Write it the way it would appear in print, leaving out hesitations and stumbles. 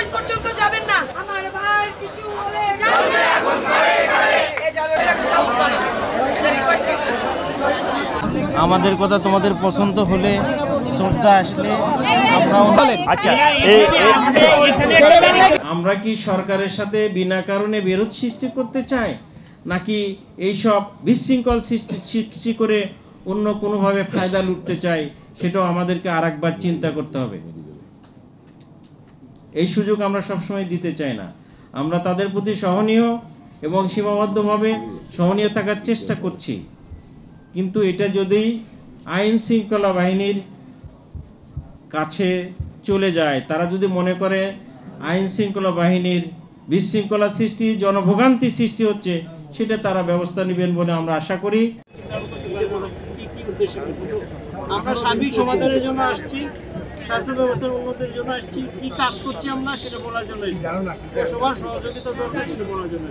Point পর্যন্ত যাবেন না। আমার ভাই কিছু হলে আমাদের কথা তোমাদের পছন্দ হলে শ্রদ্ধা আসলে আমরা কি সরকারের সাথে বিনা কারণে বিরোধ সৃষ্টি করতে চাই, নাকি এইসব বিশৃঙ্খল সৃষ্টি করে অন্য কোনোভাবে ফায়দা লুটতে চাই, সেটাও আমাদেরকে আরেকবার চিন্তা করতে হবে। এই সুযোগ আমরা সবসময় দিতে চাই না। আমরা তাদের প্রতি সহনীয় এবং সীমাবদ্ধভাবে সহনীয় থাকার চেষ্টা করছি, কিন্তু এটা যদি আইন শৃঙ্খলা বাহিনীর কাছে চলে যায়, তারা যদি মনে করে আইন শৃঙ্খলা বাহিনীর বিশৃঙ্খলা সৃষ্টি, জনভোগান্তি সৃষ্টি হচ্ছে, সেটা তারা ব্যবস্থা নেবেন বলে আমরা আশা করি। আমরা সার্বিক সমাধানের জন্য আসছি, স্বাস্থ্য ব্যবস্থার উন্নতির জন্য আসছি, কি কাজ করছি আমরা সেটা বলার জন্য, সবার সহযোগিতা দরকার সেটা বলার জন্য।